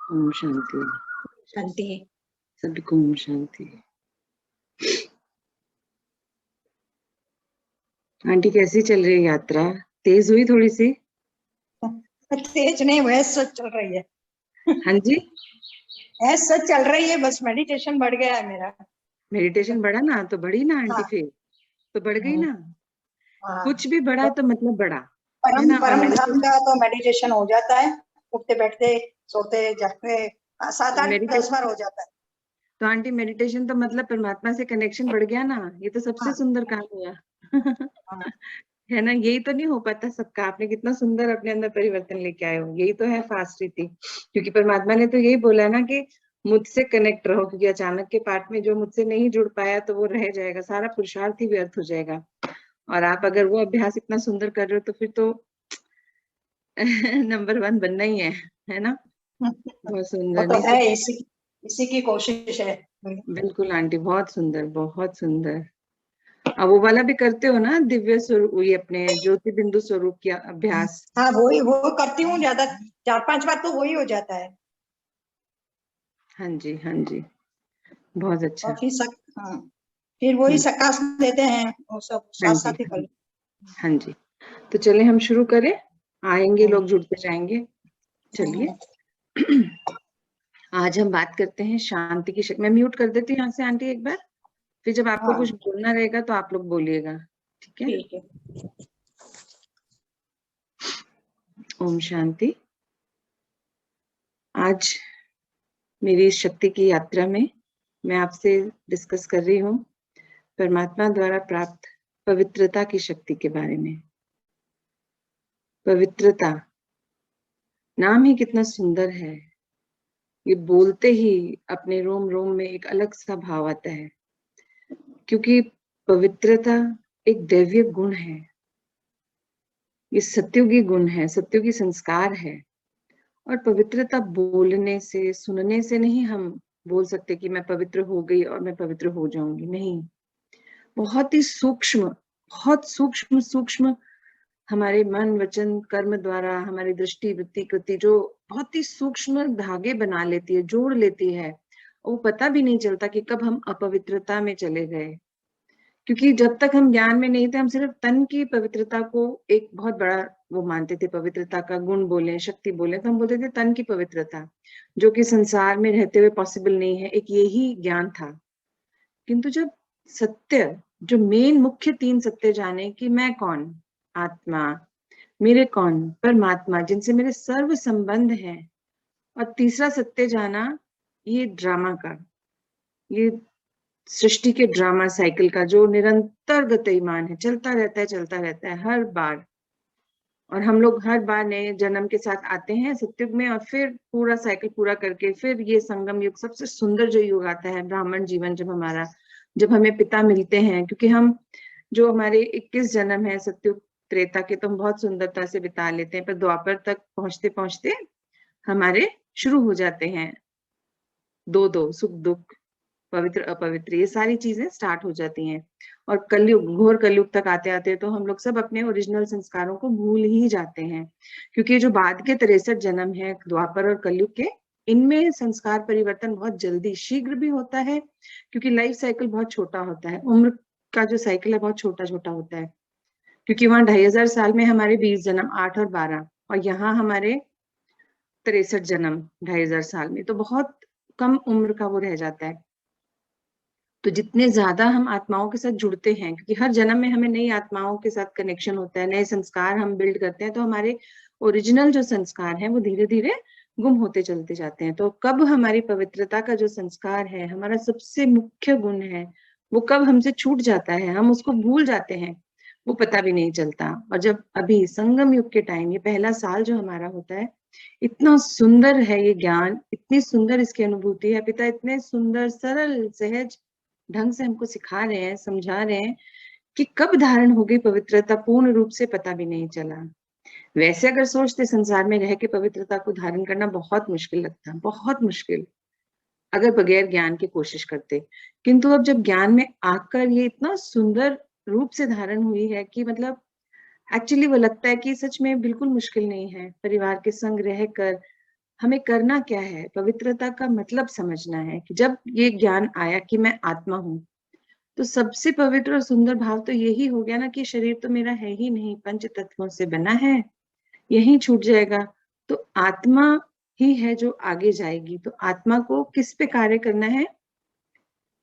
ओम शांति। शांति। सभी को ओम शांति। आंटी कैसी चल रही है यात्रा? तेज हुई थोड़ी सी? तेज नहीं, वैसे सच चल रही है। हाँ जी, ऐसे सच चल रही है, बस मेडिटेशन बढ़ गया है मेरा। मेडिटेशन बढ़ा ना तो बढ़ी ना आंटी, हाँ। फिर तो बढ़ गई ना। हाँ। कुछ भी बढ़ा तो मतलब बढ़ा है परम ना। और परम धाम मेडिटेशन का तो मेडिटेशन हो जाता है, उठते बैठते सोते जागते 7-8-10 बार हो जाता है। तो आंटी मेडिटेशन तो मतलब परमात्मा से कनेक्शन बढ़ गया ना। ये तो सबसे हाँ। सुंदर काम हुआ। हाँ। है ना। यही तो नहीं हो पाता सबका। आपने कितना सुंदर अपने अंदर परिवर्तन लेके आए हो। यही तो है फास्ट रीति। क्योंकि परमात्मा ने तो यही बोला ना कि मुझसे कनेक्ट रहो, क्योंकि अचानक के पार्ट में जो मुझसे नहीं जुड़ पाया तो वो रह जाएगा, सारा पुरुषार्थ ही व्यर्थ हो जाएगा। और आप अगर वो अभ्यास इतना सुंदर कर रहे हो तो फिर तो नंबर 1 बनना ही है ना। बहुत वो सुंदर। तो नहीं है, सब। इसी की कोशिश है। बिल्कुल आंटी, बहुत सुंदर बहुत सुंदर। अब वो वाला भी करते हो ना, दिव्य स्वरूप, ये अपने ज्योति बिंदु स्वरूप की अभ्यास? हाँ, वो करती हूँ, ज्यादा 4-5 बार तो वही हो जाता है। हाँ जी हाँ जी, बहुत अच्छा। और हाँ, फिर वही हम्म, सकाश देते हैं, वो सब हाँ साथ जी साथ ही हाँ कर। जी हाँ जी। तो चले हम शुरू करें। आएंगे हम्म, लोग, जुड़ते जाएंगे। चलिए। हम्म, आज हम बात करते हैं शांति की शक्ति। मैं म्यूट कर देती हूँ यहाँ से आंटी एक बार। फिर जब आपको कुछ हाँ, बोलना रहेगा तो आप लोग बोलिएगा, ठीक है। ठीक है। ओम शांति। आज मेरी इस शक्ति की यात्रा में मैं आपसे डिस्कस कर रही हूँ परमात्मा द्वारा प्राप्त पवित्रता की शक्ति के बारे में। पवित्रता नाम ही कितना सुंदर है। ये बोलते ही अपने रोम रोम में एक अलग सा भाव आता है, क्योंकि पवित्रता एक दैवीय गुण है। ये सत्युगी गुण है, सत्युगी संस्कार है। और पवित्रता बोलने से, सुनने से नहीं हम बोल सकते कि मैं पवित्र हो गई और मैं पवित्र हो जाऊंगी। नहीं, बहुत ही सूक्ष्म, बहुत सूक्ष्म सूक्ष्म हमारे मन वचन कर्म द्वारा हमारी दृष्टि वृत्ति कृति जो बहुत ही सूक्ष्म धागे बना लेती है, जोड़ लेती है। वो पता भी नहीं चलता कि कब हम अपवित्रता में चले गए। क्योंकि जब तक हम ज्ञान में नहीं थे, हम सिर्फ तन की पवित्रता को एक बहुत बड़ा वो मानते थे। पवित्रता का गुण बोले, शक्ति बोले तो हम बोलते थे तन की पवित्रता, जो कि संसार में रहते हुए पॉसिबल नहीं है। एक यही ज्ञान था। किंतु जब सत्य, जो मेन मुख्य 3 सत्य जाने कि मैं कौन, आत्मा, मेरे कौन, परमात्मा, जिनसे मेरे सर्व संबंध हैं, और तीसरा सत्य जाना ये ड्रामा का, ये सृष्टि के ड्रामा साइकिल का, जो निरंतर गतिमान है, चलता रहता है हर बार। और हम लोग हर बार नए जन्म के साथ आते हैं सत्युग में, और फिर पूरा साइकिल पूरा करके फिर ये संगम युग, सबसे सुंदर जो युग आता है, ब्राह्मण जीवन, जब हमारा, जब हमें पिता मिलते हैं। क्योंकि हम जो हमारे 21 जन्म है सत्युग त्रेता के, तो हम बहुत सुंदरता से बिता लेते हैं, पर द्वापर तक पहुंचते पहुंचते हमारे शुरू हो जाते हैं दो दो, सुख दुख, पवित्र अपवित्र, ये सारी चीजें स्टार्ट हो जाती हैं। और कलयुग, घोर कलयुग तक आते आते तो हम लोग सब अपने ओरिजिनल संस्कारों को भूल ही जाते हैं। क्योंकि जो बाद के 63 जन्म है द्वापर और कलयुग के, इनमें संस्कार परिवर्तन बहुत जल्दी शीघ्र भी होता है। क्योंकि लाइफ साइकिल बहुत छोटा होता है, उम्र का जो साइकिल है बहुत छोटा छोटा होता है। क्योंकि वहां 2500 साल में हमारे 20 जन्म, 8 और 12, और यहाँ हमारे 63 जन्म 2500 साल में, तो बहुत कम उम्र का वो रह जाता है। तो जितने ज्यादा हम आत्माओं के साथ जुड़ते हैं, क्योंकि हर जन्म में हमें नई आत्माओं के साथ कनेक्शन होता है, नए संस्कार हम बिल्ड करते हैं, तो हमारे ओरिजिनल जो संस्कार हैं वो धीरे धीरे गुम होते चलते जाते हैं। तो कब हमारी पवित्रता का जो संस्कार है, हमारा सबसे मुख्य गुण है, वो कब हमसे छूट जाता है, हम उसको भूल जाते हैं, वो पता भी नहीं चलता। और जब अभी संगम युग के टाइम, ये पहला साल जो हमारा होता है, इतना सुंदर है ये ज्ञान, इतनी सुंदर इसकी अनुभूति है। पिता इतने सुंदर सरल सहज ढंग से हमको सिखा रहे हैं, समझा रहे हैं कि कब धारण हो गई पवित्रता पूर्ण रूप से पता भी नहीं चला। वैसे अगर सोचते संसार में रह के पवित्रता को धारण करना बहुत मुश्किल लगता, बहुत मुश्किल, अगर बगैर ज्ञान की कोशिश करते। किंतु अब जब ज्ञान में आकर ये इतना सुंदर रूप से धारण हुई है कि मतलब एक्चुअली वो लगता है कि सच में बिल्कुल मुश्किल नहीं है। परिवार के संग रहकर हमें करना क्या है, पवित्रता का मतलब समझना है कि जब ये ज्ञान आया कि मैं आत्मा हूं, तो सबसे पवित्र और सुंदर भाव तो यही हो गया ना कि शरीर तो मेरा है ही नहीं, पंच तत्वों से बना है, यही छूट जाएगा। तो आत्मा ही है जो आगे जाएगी। तो आत्मा को किस पे कार्य करना है?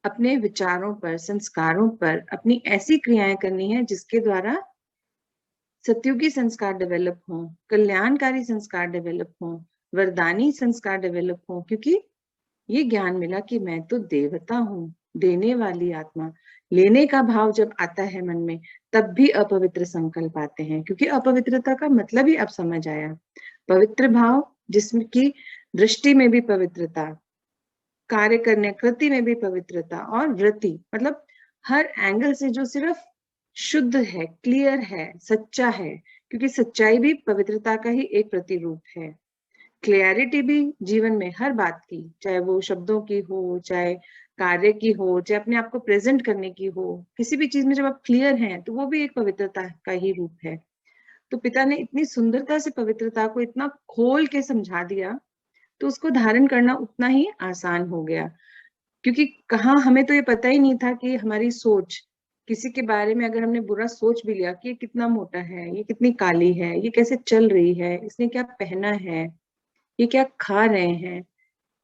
अपने विचारों पर, संस्कारों पर, अपनी ऐसी क्रियाएं करनी है जिसके द्वारा सत्युगी संस्कार डेवलप हो, कल्याणकारी संस्कार डेवलप हो, वरदानी संस्कार डेवलप हो। क्योंकि ये ज्ञान मिला कि मैं तो देवता हूँ, देने वाली आत्मा। लेने का भाव जब आता है मन में, तब भी अपवित्र संकल्प आते हैं, क्योंकि अपवित्रता का मतलब ही अब समझ आया। पवित्र भाव जिसमें की दृष्टि में भी पवित्रता, कार्य करने कृति में भी पवित्रता, और वृत्ति मतलब हर एंगल से जो सिर्फ शुद्ध है, क्लियर है, सच्चा है। क्योंकि सच्चाई भी पवित्रता का ही एक प्रतिरूप है। क्लियरिटी भी जीवन में हर बात की, चाहे वो शब्दों की हो, चाहे कार्य की हो, चाहे अपने आप को प्रेजेंट करने की हो, किसी भी चीज में जब आप क्लियर हैं तो वो भी एक पवित्रता का ही रूप है। तो पिता ने इतनी सुंदरता से पवित्रता को इतना खोल के समझा दिया, तो उसको धारण करना उतना ही आसान हो गया। क्योंकि कहाँ हमें तो ये पता ही नहीं था कि हमारी सोच, किसी के बारे में अगर हमने बुरा सोच भी लिया कि ये कितना मोटा है, ये कितनी काली है, ये कैसे चल रही है, इसने क्या पहना है, ये क्या खा रहे हैं,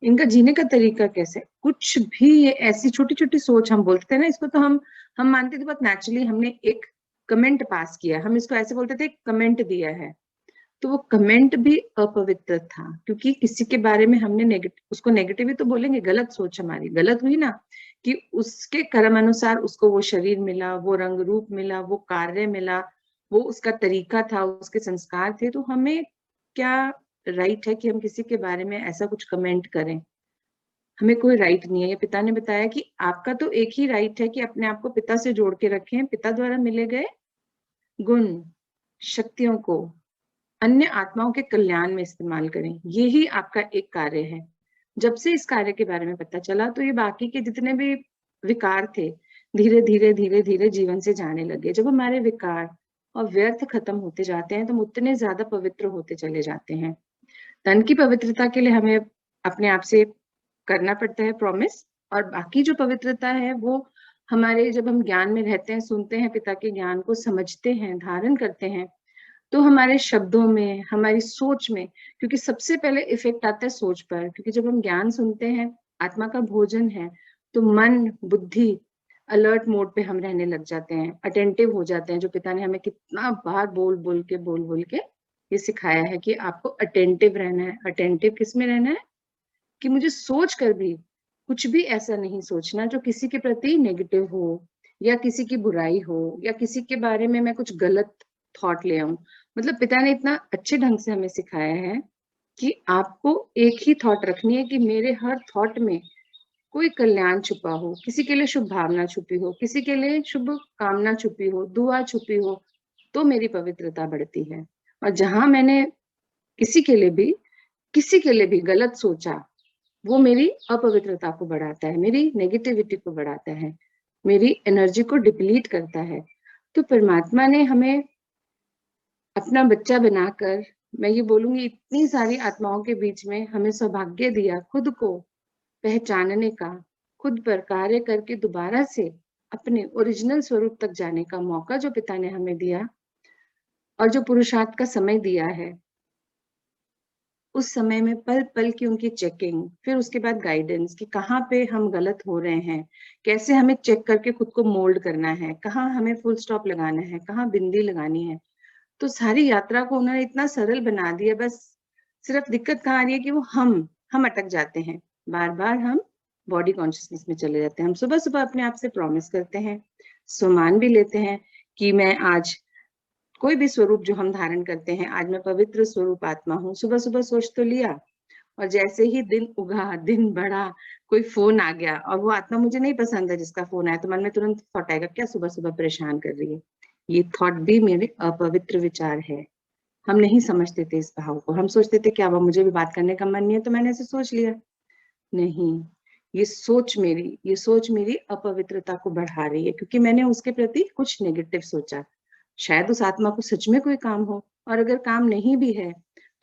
इनका जीने का तरीका कैसे, कुछ भी, ये ऐसी छोटी छोटी सोच हम बोलते थे ना, इसको तो हम मानते थे बहुत नेचुरली, हमने एक कमेंट पास किया, हम इसको ऐसे बोलते थे कमेंट दिया है। तो वो कमेंट भी अपवित्र था, क्योंकि किसी के बारे में हमने उसको नेगेटिव ही तो बोलेंगे, गलत सोच हमारी गलत हुई ना, कि उसके कर्म अनुसार उसको वो शरीर मिला, वो रंग रूप मिला, वो कार्य मिला, वो उसका तरीका था, उसके संस्कार थे। तो हमें क्या राइट है कि हम किसी के बारे में ऐसा कुछ कमेंट करें? हमें कोई राइट नहीं है। ये पिता ने बताया कि आपका तो एक ही राइट है कि अपने आप को पिता से जोड़ के रखें, पिता द्वारा मिले गए गुण शक्तियों को अन्य आत्माओं के कल्याण में इस्तेमाल करें। यही आपका एक कार्य है। जब से इस कार्य के बारे में पता चला, तो ये बाकी के जितने भी विकार थे, धीरे धीरे धीरे धीरे जीवन से जाने लगे। जब हमारे विकार और व्यर्थ खत्म होते जाते हैं, तो हम उतने ज्यादा पवित्र होते चले जाते हैं। तन की पवित्रता के लिए हमें अपने आप से करना पड़ता है प्रॉमिस, और बाकी जो पवित्रता है वो हमारे, जब हम ज्ञान में रहते हैं, सुनते हैं पिता के ज्ञान को, समझते हैं, धारण करते हैं, तो हमारे शब्दों में, हमारी सोच में, क्योंकि सबसे पहले इफेक्ट आता है सोच पर। क्योंकि जब हम ज्ञान सुनते हैं, आत्मा का भोजन है, तो मन बुद्धि अलर्ट मोड पे हम रहने लग जाते हैं, अटेंटिव हो जाते हैं। जो पिता ने हमें कितना बार बोल बोल के ये सिखाया है कि आपको अटेंटिव रहना है। अटेंटिव किस में रहना है? कि मुझे सोच कर भी कुछ भी ऐसा नहीं सोचना जो किसी के प्रति नेगेटिव हो, या किसी की बुराई हो, या किसी के बारे में मैं कुछ गलत थॉट ले आऊं। मतलब पिता ने इतना अच्छे ढंग से हमें सिखाया है कि आपको एक ही थॉट रखनी है कि मेरे हर थॉट में कोई कल्याण छुपा हो, किसी के लिए शुभ भावना छुपी हो, किसी के लिए शुभ कामना छुपी हो, दुआ छुपी हो, तो मेरी पवित्रता बढ़ती है। और जहां मैंने किसी के लिए भी गलत सोचा, वो मेरी अपवित्रता को बढ़ाता है, मेरी नेगेटिविटी को बढ़ाता है, मेरी एनर्जी को डिप्लीट करता है। तो परमात्मा ने हमें अपना बच्चा बनाकर, मैं ये बोलूंगी इतनी सारी आत्माओं के बीच में हमें सौभाग्य दिया खुद को पहचानने का, खुद पर कार्य करके दोबारा से अपने ओरिजिनल स्वरूप तक जाने का मौका जो पिता ने हमें दिया, और जो पुरुषार्थ का समय दिया है, उस समय में पल पल की उनकी चेकिंग, फिर उसके बाद गाइडेंस कि कहाँ पे हम गलत हो रहे हैं, कैसे हमें चेक करके खुद को मोल्ड करना है, कहाँ हमें फुल स्टॉप लगाना है, कहाँ बिंदी लगानी है। तो सारी यात्रा को उन्होंने इतना सरल बना दिया। बस सिर्फ दिक्कत कहाँ आ रही है कि वो हम अटक जाते हैं, बार बार हम बॉडी कॉन्शियसनेस में चले जाते हैं। हम सुबह सुबह अपने आप से प्रॉमिस करते हैं, सुमान भी लेते हैं कि मैं आज कोई भी स्वरूप जो हम धारण करते हैं, आज मैं पवित्र स्वरूप आत्मा हूँ। सुबह सुबह सोच तो लिया, और जैसे ही दिन उगा, दिन बढ़ा, कोई फोन आ गया, और वो आत्मा मुझे नहीं पसंद है जिसका फोन आया, तो मन में तुरंत थॉट आएगा, क्या सुबह सुबह परेशान कर रही है। ये थॉट भी मेरे अपवित्र विचार है। हम नहीं समझते थे इस भाव को, हम सोचते थे क्या, वो मुझे भी बात करने का मन नहीं है तो मैंने ऐसे सोच लिया। नहीं, ये सोच मेरी अपवित्रता को बढ़ा रही है, क्योंकि मैंने उसके प्रति कुछ नेगेटिव सोचा। शायद उस आत्मा को सच में कोई काम हो, और अगर काम नहीं भी है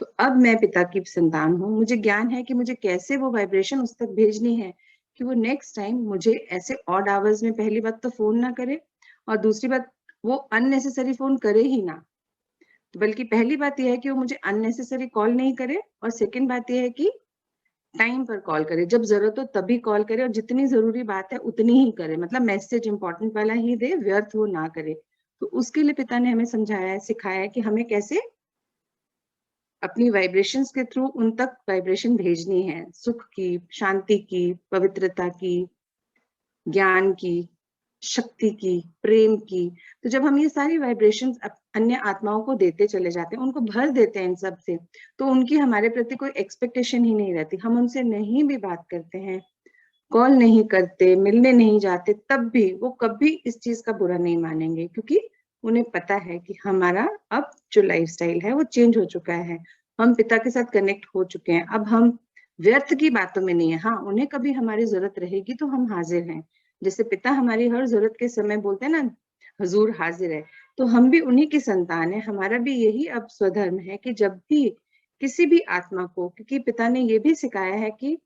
तो अब मैं पिता की संतान हूँ, मुझे ज्ञान है कि मुझे कैसे वो वाइब्रेशन उस तक भेजनी है कि वो नेक्स्ट टाइम मुझे ऐसे ऑड आवर्स में पहली बात तो फोन ना करे, और दूसरी बात वो अननेसेसरी फोन करे ही ना। बल्कि पहली बात यह है कि वो मुझे अननेसेसरी कॉल नहीं करे, और सेकंड बात यह है कि टाइम पर कॉल करे, जब जरूरत हो तभी कॉल करे, और जितनी जरूरी बात है उतनी ही करे, मतलब मैसेज इंपॉर्टेंट वाला ही दे, व्यर्थ वो ना करे। तो उसके लिए पिता ने हमें समझाया है, सिखाया है कि हमें कैसे अपनी वाइब्रेशंस के थ्रू उन तक वाइब्रेशन भेजनी है, सुख की, शांति की, पवित्रता की, ज्ञान की, शक्ति की, प्रेम की। तो जब हम ये सारी वाइब्रेशंस अन्य आत्माओं को देते चले जाते हैं, उनको भर देते हैं इन सब से, तो उनकी हमारे प्रति कोई एक्सपेक्टेशन ही नहीं रहती। हम उनसे नहीं भी बात करते हैं, कॉल नहीं करते, मिलने नहीं जाते, तब भी वो कभी इस चीज का बुरा नहीं मानेंगे, क्योंकि उन्हें पता है कि हमारा अब जो लाइफस्टाइल है वो चेंज हो चुका है, हम पिता के साथ कनेक्ट हो चुके हैं, अब हम व्यर्थ की बातों में नहीं है। हाँ, उन्हें कभी हमारी जरूरत रहेगी तो हम हाजिर हैं, जैसे पिता हमारी हर जरूरत के समय बोलते हैं ना, हुजूर हाजिर है। तो हम भी उन्हीं की संतान है, हमारा भी यही अब स्वधर्म है कि जब भी किसी भी आत्मा को, क्योंकि पिता ने ये भी सिखाया है कि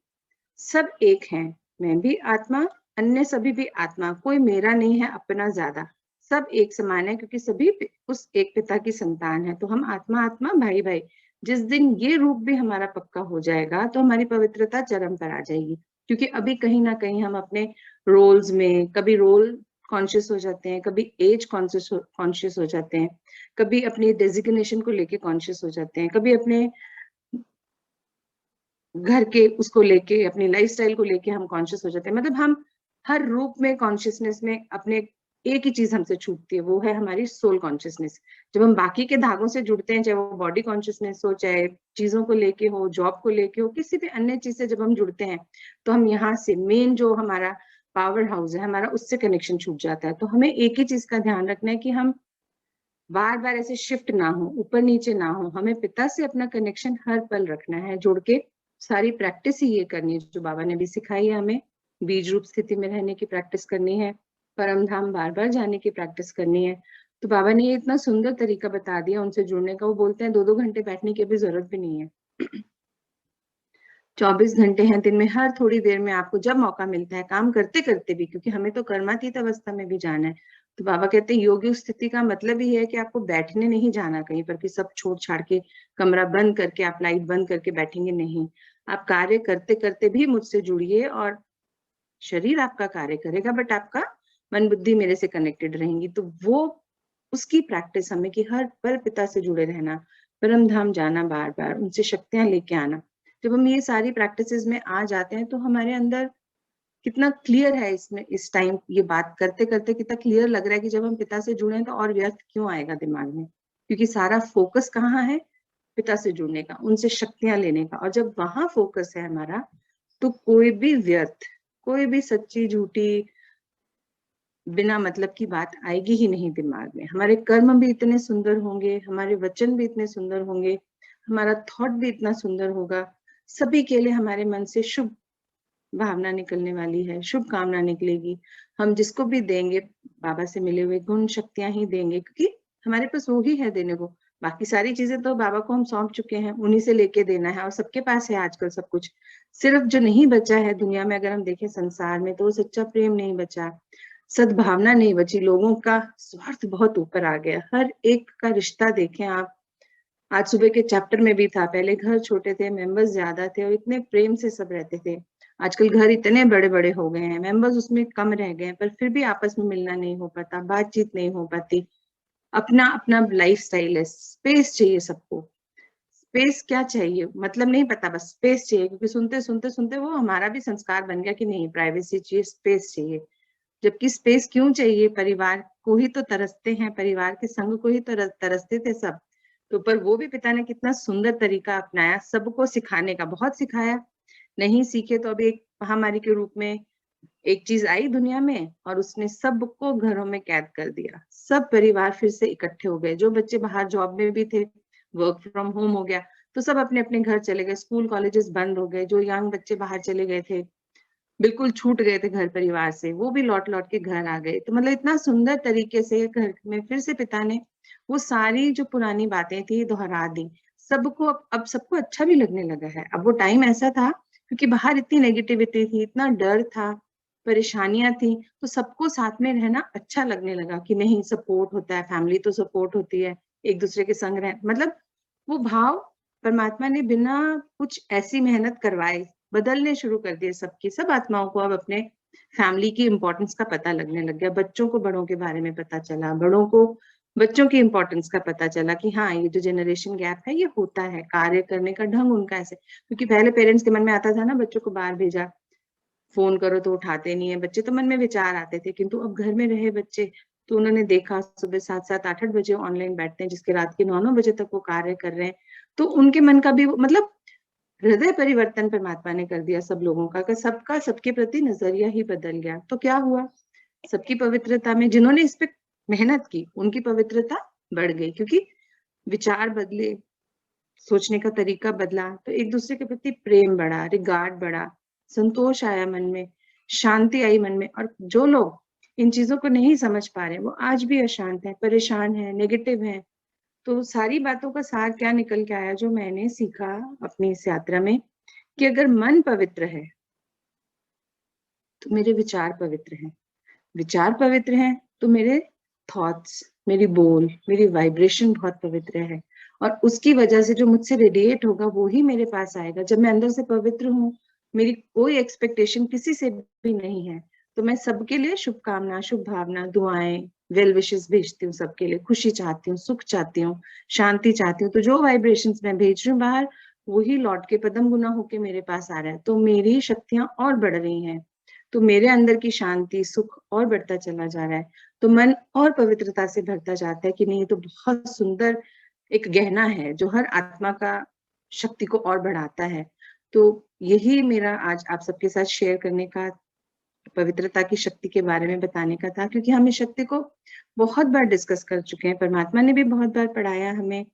सब एक हैं, मैं भी आत्मा, अन्य सभी भी आत्मा, कोई मेरा नहीं है अपना ज्यादा, सब एक समान है, क्योंकि सभी उस एक पिता की संतान है। तो हम आत्मा आत्मा, भाई भाई। जिस दिन ये रूप भी हमारा पक्का हो जाएगा तो हमारी पवित्रता चरम पर आ जाएगी, क्योंकि अभी कहीं ना कहीं हम अपने रोल्स में कभी रोल कॉन्शियस हो जाते हैं, कभी एज कॉन्शियस हो जाते हैं, कभी अपनी डेजिग्नेशन को लेके कॉन्शियस हो जाते हैं, कभी अपने घर के उसको लेके, अपनी लाइफस्टाइल को लेके हम कॉन्शियस हो जाते हैं। मतलब हम हर रूप में कॉन्शियसनेस में अपने, एक ही चीज हमसे छूटती है, वो है हमारी सोल कॉन्शियसनेस। जब हम बाकी के धागों से जुड़ते हैं, चाहे वो बॉडी कॉन्शियसनेस हो, चाहे चीजों को लेके हो, जॉब को लेके हो, किसी भी अन्य चीज से जब हम जुड़ते हैं, तो हम यहाँ से मेन जो हमारा पावर हाउस है हमारा, उससे कनेक्शन छूट जाता है। तो हमें एक ही चीज का ध्यान रखना है कि हम बार बार ऐसे शिफ्ट ना हो, ऊपर नीचे ना हो, हमें पिता से अपना कनेक्शन हर पल रखना है जोड़ के। सारी प्रैक्टिस ही ये करनी है जो बाबा ने भी सिखाई है हमें, बीज रूप स्थिति में रहने की प्रैक्टिस करनी है, परम धाम बार बार जाने की प्रैक्टिस करनी है। तो बाबा ने ये इतना सुंदर तरीका बता दिया उनसे जुड़ने का, वो बोलते हैं 2-2 घंटे बैठने की भी जरूरत भी नहीं है। 24 घंटे हैं दिन में, हर थोड़ी देर में आपको जब मौका मिलता है, काम करते करते भी, क्योंकि हमें तो कर्मातीत अवस्था में भी जाना है। तो बाबा कहते हैं योगी स्थिति का मतलब ही है कि आपको बैठने नहीं जाना कहीं पर, कि सब छोड़ छाड़ के कमरा बंद करके आप लाइट बंद करके बैठेंगे, नहीं। आप कार्य करते करते भी मुझसे जुड़िए, और शरीर आपका कार्य करेगा बट आपका मन बुद्धि मेरे से कनेक्टेड रहेंगी। तो वो उसकी प्रैक्टिस हमें कि हर पल पिता से जुड़े रहना, परम धाम जाना, बार बार उनसे शक्तियां लेके आना। जब हम ये सारी प्रैक्टिसेस में आ जाते हैं तो हमारे अंदर कितना क्लियर है, इसमें इस टाइम ये बात करते करते कितना क्लियर लग रहा है कि जब हम पिता से जुड़े तो और व्यर्थ क्यों आएगा दिमाग में, क्योंकि सारा फोकस कहाँ है, पिता से जुड़ने का, उनसे शक्तियां लेने का। और जब वहां फोकस है हमारा, तो कोई भी व्यर्थ, कोई भी सच्ची झूठी बिना मतलब की बात आएगी ही नहीं दिमाग में। हमारे कर्म भी इतने सुंदर होंगे, हमारे वचन भी इतने सुंदर होंगे, हमारा थॉट भी इतना सुंदर होगा, सभी के लिए हमारे मन से शुभ भावना निकलने वाली है, शुभ कामना निकलेगी। हम जिसको भी देंगे बाबा से मिले हुए गुण शक्तियां ही देंगे, क्योंकि हमारे पास वो ही है देने को। बाकी सारी चीजें तो बाबा को हम सौंप चुके हैं, उन्हीं से लेके देना है, और सबके पास है आजकल सब कुछ। सिर्फ जो नहीं बचा है दुनिया में, अगर हम देखें संसार में, तो वो सच्चा प्रेम नहीं बचा, सद्भावना नहीं बची, लोगों का स्वार्थ बहुत ऊपर आ गया। हर एक का रिश्ता देखें आप, आज सुबह के चैप्टर में भी था, पहले घर छोटे थे, मेंबर्स ज्यादा थे और इतने प्रेम से सब रहते थे। आजकल घर इतने बड़े बड़े हो गए हैं, मेंबर्स उसमें कम रह गए हैं, पर फिर भी आपस में मिलना नहीं हो पाता, बातचीत नहीं हो पाती। अपना अपना लाइफ स्टाइल है, स्पेस चाहिए सबको। स्पेस क्या चाहिए मतलब नहीं पता, बस स्पेस चाहिए, क्योंकि सुनते सुनते सुनते वो हमारा भी संस्कार बन गया कि नहीं, प्राइवेसी चाहिए, स्पेस चाहिए। जबकि स्पेस क्यों चाहिए, परिवार को ही तो तरसते हैं, परिवार के संग को ही तो तरसते थे सब। तो पर वो भी पिता ने कितना सुंदर तरीका अपनाया सबको सिखाने का, बहुत सिखाया। नहीं सीखे तो अभी एक महामारी के रूप में एक चीज आई दुनिया में, और उसने सबको घरों में कैद कर दिया। सब परिवार फिर से इकट्ठे हो गए, जो बच्चे बाहर जॉब में भी थे, वर्क फ्रॉम होम हो गया, तो सब अपने अपने घर चले गए, स्कूल कॉलेजेस बंद हो गए, जो यंग बच्चे बाहर चले गए थे, बिल्कुल छूट गए थे घर परिवार से, वो भी लौट लौट के घर आ गए। तो मतलब इतना सुंदर तरीके से घर में फिर से पिता ने वो सारी जो पुरानी बातें थी दोहरा दी, सबको अब सबको अच्छा भी लगने लगा है। अब वो टाइम ऐसा था क्योंकि बाहर इतनी नेगेटिविटी थी, इतना डर था, परेशानियां थी, तो सबको साथ में रहना अच्छा लगने लगा कि नहीं सपोर्ट होता है, फैमिली तो सपोर्ट होती है, एक दूसरे के संग रह, मतलब वो भाव परमात्मा ने बिना कुछ ऐसी मेहनत करवाए बदलने शुरू कर दिए सबकी। सब आत्माओं को अब अपने फैमिली की इंपॉर्टेंस का पता लगने लग गया। बच्चों को बड़ों के बारे में पता चला, बड़ों को बच्चों की इंपॉर्टेंस का पता चला कि हाँ ये जो जनरेशन गैप है ये होता है, कार्य करने का ढंग उनका ऐसे। क्योंकि पहले पेरेंट्स के मन में आता था ना, बच्चों को बाहर भेजा, फोन करो तो उठाते नहीं है बच्चे, तो मन में विचार आते थे। किंतु अब घर में रहे बच्चे, तो उन्होंने देखा सुबह 7-7, 8-8 बजे ऑनलाइन बैठते हैं, जिसके रात के 9-9 बजे तक वो कार्य कर रहे हैं। तो उनके मन का भी मतलब हृदय परिवर्तन परमात्मा ने कर दिया सब लोगों का सबका सबके प्रति नजरिया ही बदल गया। तो क्या हुआ, सबकी पवित्रता में जिन्होंने इस पे मेहनत की उनकी पवित्रता बढ़ गई, क्योंकि विचार बदले, सोचने का तरीका बदला, तो एक दूसरे के प्रति प्रेम बढ़ा, रिगार्ड बढ़ा, संतोष आया मन में, शांति आई मन में। और जो लोग इन चीजों को नहीं समझ पा रहे वो आज भी अशांत है, परेशान है, नेगेटिव है। तो सारी बातों का सार क्या निकल के आया जो मैंने सीखा अपनी इस यात्रा में, कि अगर मन पवित्र है तो मेरे विचार पवित्र हैं, विचार पवित्र हैं तो मेरे थॉट्स, मेरी बोल, मेरी वाइब्रेशन बहुत पवित्र है। और उसकी वजह से जो मुझसे रेडिएट होगा वो ही मेरे पास आएगा। जब मैं अंदर से पवित्र हूँ, मेरी कोई एक्सपेक्टेशन किसी से भी नहीं है, तो मैं सबके लिए शुभकामना, शुभ भावना, दुआएं, वेल विशेस भेजती हूँ सबके लिए, खुशी चाहती हूँ, सुख चाहती हूँ, शांति चाहती हूँ। तो जो वाइब्रेशंस मैं भेज रही हूँ बाहर, वही लौट के पदम गुना होके मेरे पास आ रहा है। तो मेरी शक्तियां और बढ़ रही हैं, तो मेरे अंदर की शांति, सुख और बढ़ता चला जा रहा है। तो मन और पवित्रता से भरता जाता है कि नहीं, ये तो बहुत सुंदर एक गहना है जो हर आत्मा का शक्ति को और बढ़ाता है। तो यही मेरा आज आप सबके साथ शेयर करने का, पवित्रता की शक्ति के बारे में बताने का था, क्योंकि हम इस शक्ति को बहुत बार डिस्कस कर चुके हैं, परमात्मा ने भी बहुत बार पढ़ाया हमें,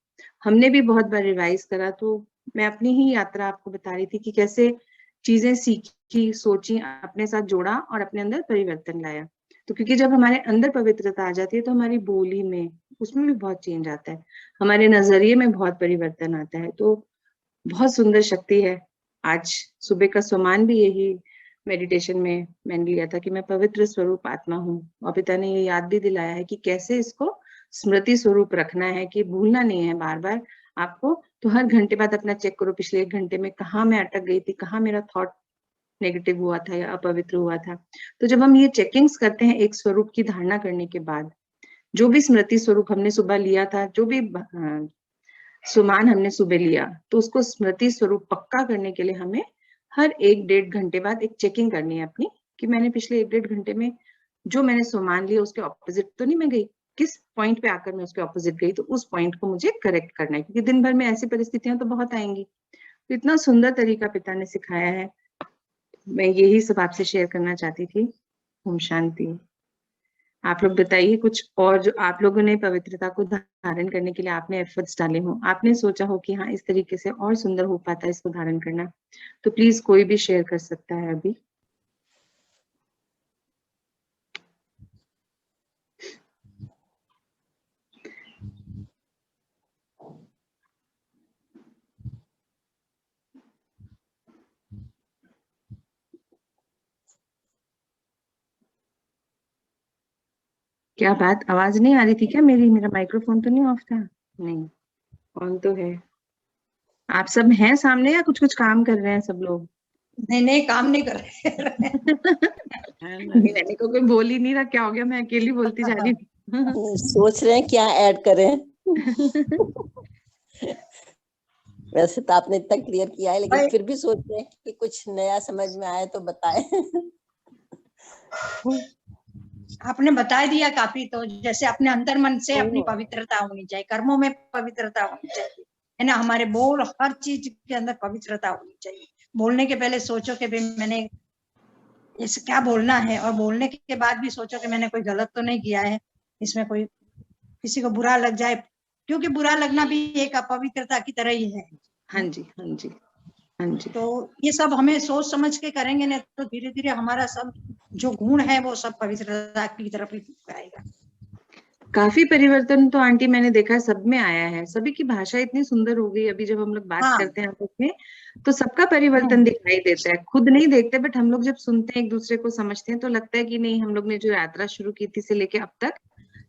हमने भी बहुत बार रिवाइज करा। तो मैं अपनी ही यात्रा आपको बता रही थी कि कैसे चीजें सीखी, सोची, अपने साथ जोड़ा और अपने अंदर परिवर्तन लाया। तो क्योंकि जब हमारे अंदर पवित्रता आ जाती है तो हमारी बोली में, उसमें भी बहुत चेंज आता है, हमारे नजरिए में बहुत परिवर्तन आता है। तो बहुत सुंदर शक्ति है। आज सुबह का सुमान भी यही मेडिटेशन में मैंने लिया था कि मैं पवित्र स्वरूप आत्मा हूँ, और पिता ने ये याद भी दिलाया है कि कैसे इसको स्मृति स्वरूप रखना है, कि भूलना नहीं है बार बार आपको। तो हर घंटे बाद अपना चेक करो, पिछले 1 घंटे में कहाँ मैं अटक गई थी, कहाँ मेरा थॉट नेगेटिव हुआ था या अपवित्र हुआ था। तो जब हम ये चेकिंग्स करते हैं एक स्वरूप की धारणा करने के बाद, जो भी स्मृति स्वरूप हमने सुबह लिया था, जो भी सुमान हमने सुबह लिया, तो उसको स्मृति स्वरूप पक्का करने के लिए हमें हर 1-1.5 घंटे बाद एक चेकिंग करनी है अपनी, कि मैंने पिछले 1-1.5 घंटे में जो मैंने सुमान लिया उसके ऑपोजिट तो नहीं मैं गई, किस पॉइंट पे आकर मैं उसके ऑपोजिट गई, तो उस पॉइंट को मुझे करेक्ट करना है, क्योंकि दिन भर में ऐसी परिस्थितियां तो बहुत आएंगी। तो इतना सुंदर तरीका पिता ने सिखाया है, मैं यही सब आपसे शेयर करना चाहती थी। ओम शांति। आप लोग बताइए कुछ और, जो आप लोगों ने पवित्रता को धारण करने के लिए आपने एफर्ट्स डाले हो, आपने सोचा हो कि हाँ इस तरीके से और सुंदर हो पाता है इसको धारण करना, तो प्लीज कोई भी शेयर कर सकता है अभी। क्या बात, आवाज नहीं आ रही थी क्या मेरी? मेरा माइक्रोफोन तो नहीं ऑफ था? नहीं, ऑन तो है। आप सब हैं सामने या कुछ कुछ काम कर रहे हैं सब लोग? नहीं नहीं, काम नहीं कर रहे। मैंने को कोई बोल ही नहीं रहा, क्या हो गया, मैं अकेली बोलती जा रही हूँ। सोच रहे हैं क्या ऐड करें। वैसे तो आपने इतना क्लियर किया है, लेकिन फिर भी सोच रहे हैं कि कुछ नया समझ में आए तो बताएं। आपने बता दिया काफी। तो जैसे अपने अंतर मन से अपनी पवित्रता होनी चाहिए, कर्मों में पवित्रता होनी चाहिए, है ना, हमारे बोल हर चीज के अंदर पवित्रता होनी चाहिए। बोलने के पहले सोचो कि भाई मैंने इसे क्या बोलना है, और बोलने के बाद भी सोचो कि मैंने कोई गलत तो नहीं किया है, इसमें कोई किसी को बुरा लग जाए, क्योंकि बुरा लगना भी एक अपवित्रता की तरह ही है। हाँ जी, हाँ जी, हाँ जी। तो ये सब हमें सोच समझ के करेंगे ना, तो धीरे धीरे हमारा सब जो गुण है वो सब पवित्रता की तरफ ही आएगा। काफी परिवर्तन तो आंटी मैंने देखा है, सब में आया है। सभी की भाषा इतनी सुंदर हो गई। अभी जब हम लोग बात हाँ। करते हैं आपस में तो सबका परिवर्तन दिखाई देता है। खुद नहीं देखते बट हम लोग जब सुनते हैं, एक दूसरे को समझते हैं, तो लगता है कि नहीं, हम लोग ने जो यात्रा शुरू की थी से लेके अब तक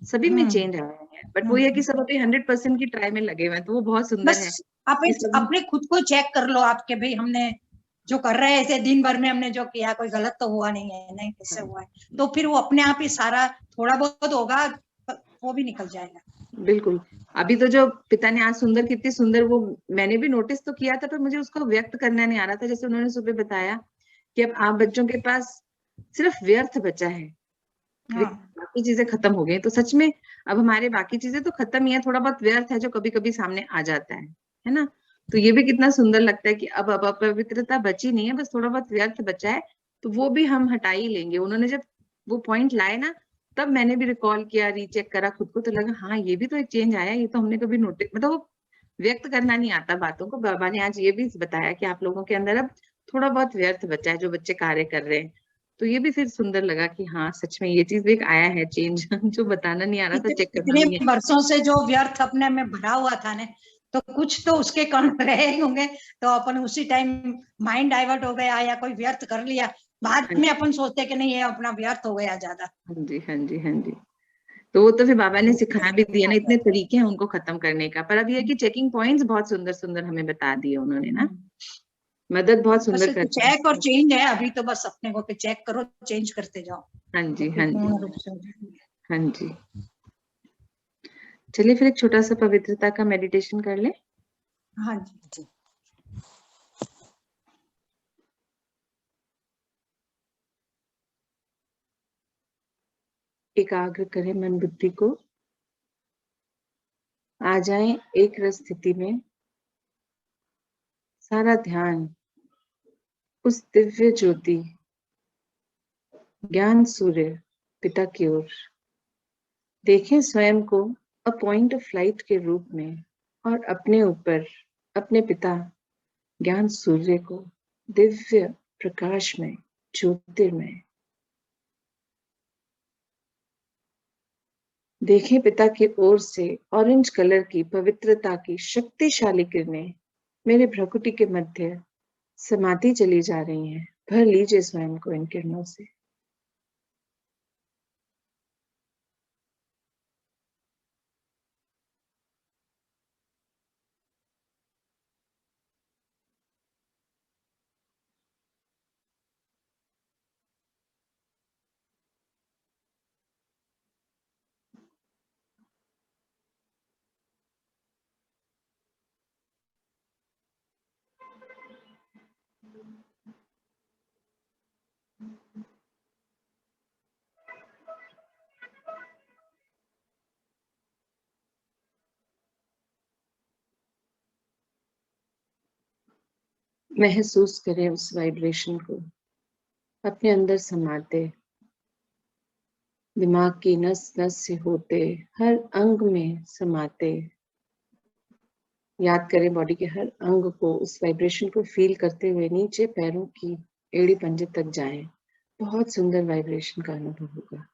सभी में चेंज आया है। बट वो ये कि सब अभी 100% की ट्राई में लगे हुए हैं, तो वो बहुत सुंदर है। बस आप अपने खुद को चेक कर लो, आपके भाई हमने जो कर रहे थे दिन भर में, हमने जो किया कोई गलत तो हुआ नहीं है, नहीं कैसे हुआ है, तो फिर वो अपने आप ही सारा थोड़ा बहुत होगा वो भी निकल जाएगा। बिल्कुल। अभी तो जो पिता ने आज सुंदर, कितनी सुंदर, वो मैंने भी नोटिस तो किया था, पर मुझे उसको व्यक्त करना नहीं आ रहा था। जैसे उन्होंने सुबह बताया कि अब आप बच्चों के पास सिर्फ व्यर्थ बचा है, बाकी चीजें खत्म हो गई। तो सच में अब हमारे बाकी चीजें तो खत्म ही है, थोड़ा बहुत व्यर्थ है जो कभी कभी सामने आ जाता है ना। तो ये भी कितना सुंदर लगता है कि अब अपवित्रता बची नहीं है, बस थोड़ा बहुत व्यर्थ बचा है, तो वो भी हम हटा ही लेंगे। उन्होंने जब वो पॉइंट लाए ना, तब मैंने भी रिकॉल किया, रीचेक करा खुद को, तो लगा हाँ ये भी तो एक चेंज आया, ये तो हमने कभी नोटिस, मतलब वो व्यक्त करना नहीं आता बातों को। बाबा ने आज ये भी बताया कि आप लोगों के अंदर अब थोड़ा बहुत व्यर्थ बचा है, जो बच्चे कार्य कर रहे हैं। तो ये भी फिर सुंदर लगा कि हाँ सच में ये चीज भी एक आया है चेंज जो बताना नहीं आ रहा था, चेक करना इतने भी नहीं। वर्षों से जो व्यर्थ अपने में भरा हुआ था ना, तो कुछ तो उसके कण रहे होंगे, तो अपन उसी टाइम माइंड डाइवर्ट हो गया या कोई व्यर्थ कर लिया, बाद में अपन सोचते कि नहीं ये अपना व्यर्थ हो गया ज्यादा। हाँ जी, हाँ जी, हाँ जी। तो वो तो फिर बाबा ने सिखा भी दिया ना, इतने तरीके हैं उनको खत्म करने का। पर अब ये है कि चेकिंग पॉइंट्स बहुत सुंदर सुंदर हमें बता दिए उन्होंने ना, मदद बहुत बस सुंदर करते चेक और हैं। चेंज है अभी तो, बस अपने को चेक करो, चेंज करते जाओ, हाँ तो जी, फिर हाँ जी, पूर्ण रूप से हो जाएगी। हाँ जी। चलिए फिर एक छोटा सा पवित्रता का मेडिटेशन कर ले। हाँ जी। एकाग्र करें मन बुद्धि को, आ जाएं एक रस स्थिति में। सारा ध्यान उस दिव्य ज्योति ज्ञान सूर्य पिता की ओर। देखें स्वयं को अ पॉइंट ऑफ लाइट के रूप में, और अपने ऊपर अपने पिता ज्ञान सूर्य को दिव्य प्रकाश में, ज्योतिर्मय। देखें पिता की ओर से ऑरेंज कलर की पवित्रता की शक्तिशाली किरणें मेरे भ्रुकुटी के मध्य समाती चली जा रही हैं। भर लीजिए स्वयं को इन किरणों से। महसूस करें उस वाइब्रेशन को अपने अंदर समाते, दिमाग की नस नस से होते, हर अंग में समाते। याद करें बॉडी के हर अंग को, उस वाइब्रेशन को फील करते हुए नीचे पैरों की एड़ी पंजे तक जाएं। बहुत सुंदर वाइब्रेशन का अनुभव होगा।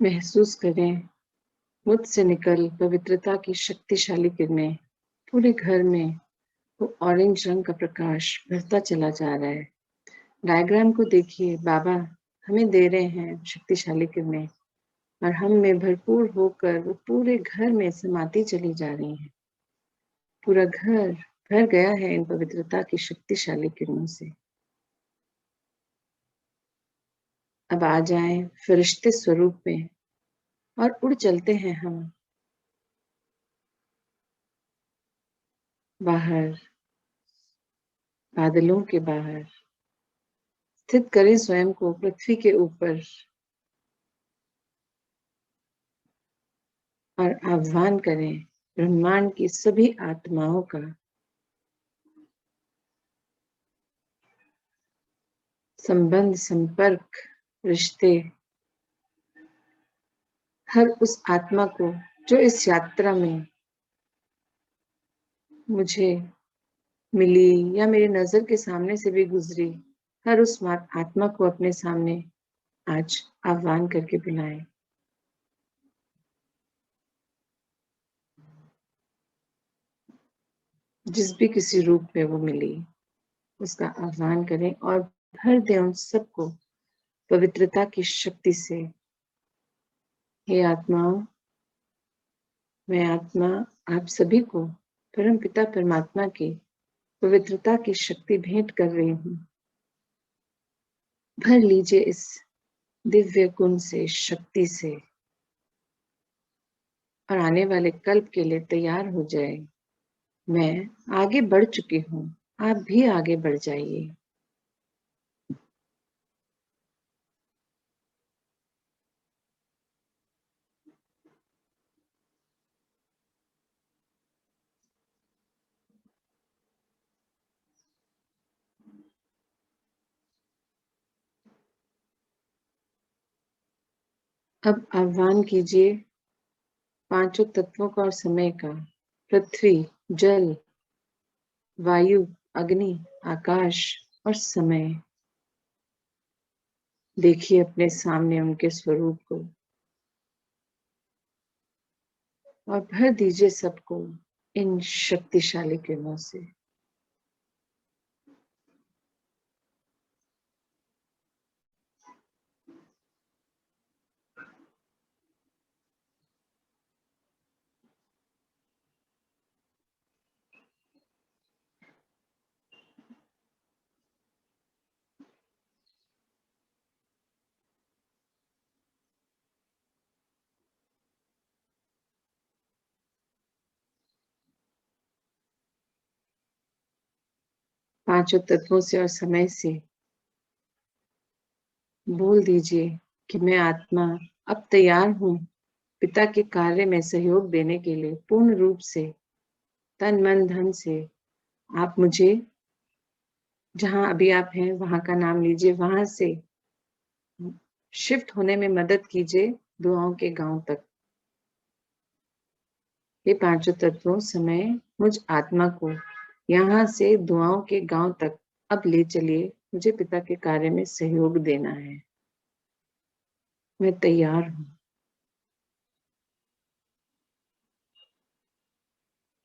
महसूस करें मुझसे निकल पवित्रता की शक्तिशाली किरणें पूरे घर में, वो ऑरेंज रंग का प्रकाश बढ़ता चला जा रहा है। डायग्राम को देखिए, बाबा हमें दे रहे हैं शक्तिशाली किरणें, और हम में भरपूर होकर वो पूरे घर में समाती चली जा रही है। पूरा घर भर गया है इन पवित्रता की शक्तिशाली किरणों से। अब आ जाएं फरिश्ते स्वरूप में और उड़ चलते हैं हम बाहर, बादलों के बाहर। स्थित करें स्वयं को पृथ्वी के ऊपर और आह्वान करें ब्रह्मांड की सभी आत्माओं का संबंध, संपर्क, रिश्ते, हर उस आत्मा को जो इस यात्रा में मुझे मिली या मेरी नजर के सामने से भी गुजरी, हर उस आत्मा को अपने सामने आज आह्वान करके बुलाएं। जिस भी किसी रूप में वो मिली, उसका आह्वान करें और भर दें उन सबको पवित्रता की शक्ति से। हे आत्माओं, मैं आत्मा आप सभी को परम पिता परमात्मा की पवित्रता की शक्ति भेंट कर रही हूँ। भर लीजिए इस दिव्य गुण से, शक्ति से, और आने वाले कल्प के लिए तैयार हो जाए। मैं आगे बढ़ चुकी हूँ, आप भी आगे बढ़ जाइए। अब आह्वान कीजिए पांचों तत्वों का और समय का। पृथ्वी, जल, वायु, अग्नि, आकाश और समय। देखिए अपने सामने उनके स्वरूप को और भर दीजिए सबको इन शक्तिशाली किरणों से। पांचों तत्वों से और समय से बोल दीजिए कि मैं आत्मा अब तैयार हूँ पिता के कार्य में सहयोग देने के लिए। पूर्ण रूप से, तन मन धन से आप मुझे, जहां अभी आप हैं वहां का नाम लीजिए, वहां से शिफ्ट होने में मदद कीजिए दुआओं के गांव तक। ये पांचों तत्वों समय मुझ आत्मा को यहाँ से दुआओं के गांव तक अब ले चलिए। मुझे पिता के कार्य में सहयोग देना है, मैं तैयार हूँ।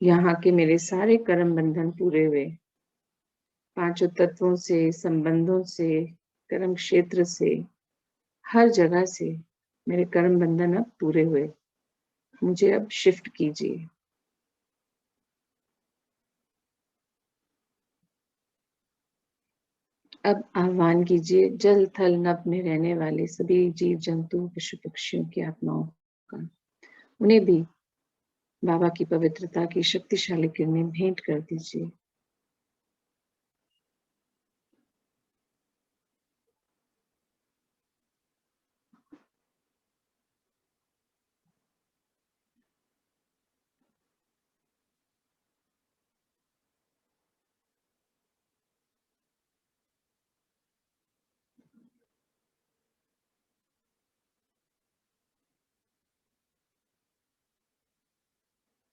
यहाँ के मेरे सारे कर्म बंधन पूरे हुए, पांचों तत्वों से, संबंधों से, कर्म क्षेत्र से, हर जगह से मेरे कर्म बंधन अब पूरे हुए। मुझे अब शिफ्ट कीजिए। अब आह्वान कीजिए जल थल नभ में रहने वाले सभी जीव जंतु, पशु पक्षियों की आत्माओं का। उन्हें भी बाबा की पवित्रता की शक्तिशाली किरणें भेंट कर दीजिए।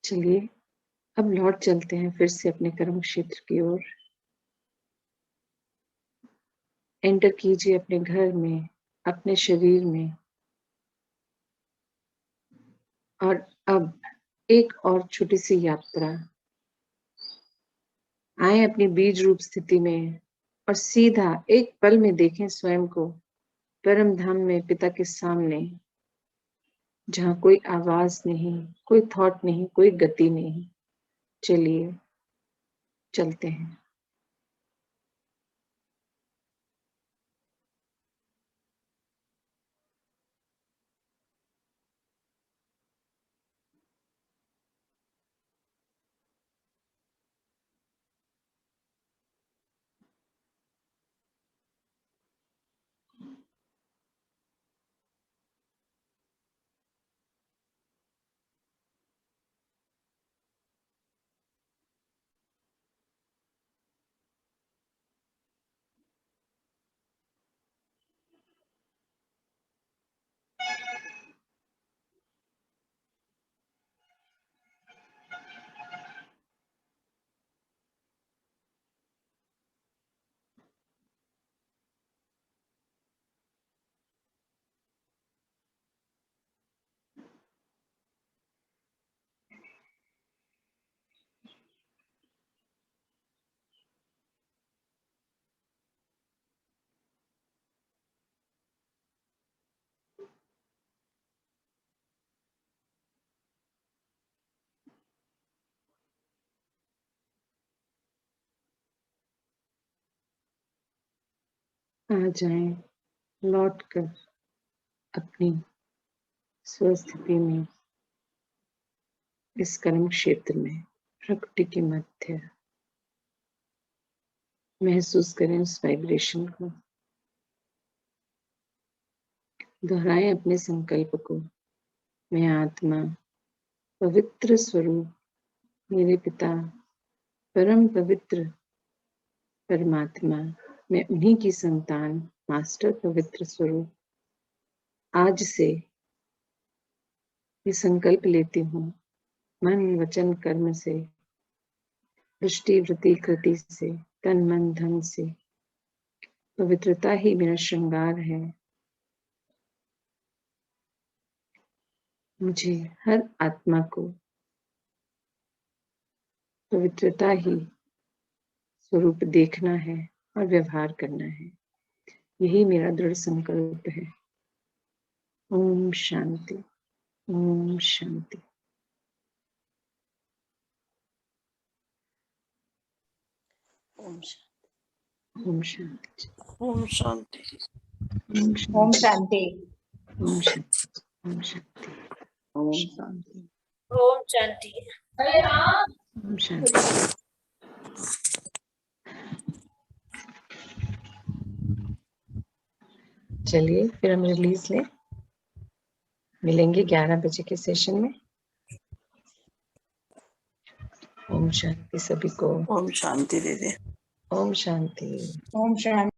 चलिए अब लौट चलते हैं फिर से अपने कर्म क्षेत्र की ओर। एंटर कीजिए अपने घर में, अपने शरीर में, और अब एक और छोटी सी यात्रा। आए अपनी बीज रूप स्थिति में और सीधा एक पल में देखें स्वयं को परम धाम में पिता के सामने। जहाँ कोई आवाज नहीं, कोई थॉट नहीं, कोई गति नहीं। चलिए चलते हैं। आ जाएं, लौट कर अपनी स्वस्थिति में, इस कर्म क्षेत्र में, प्रकृति के मध्य। महसूस करें उस वाइब्रेशन को। दोहराएं अपने संकल्प को। मैं आत्मा, पवित्र स्वरूप, मेरे पिता परम पवित्र परमात्मा, मैं उन्हीं की संतान, मास्टर पवित्र स्वरूप, आज से ये संकल्प लेती हूँ, मन वचन कर्म से, दृष्टि वृत्ति कृति से, तन मन धन से, पवित्रता ही मेरा श्रृंगार है। मुझे हर आत्मा को पवित्रता ही स्वरूप देखना है और व्यवहार करना है। यही मेरा दृढ़ संकल्प है। ओम शांति, ओम शांति। ओम ओम शांति, ओम शांति। ओम शांति। ओम शांति, ओम शांति, ओम शांति। ओम शांति। ओम शांति। चलिए फिर हम रिलीज लें। मिलेंगे 11 बजे के सेशन में। ओम शांति सभी को। ओम शांति दीदी। ओम शांति। ओम शांति।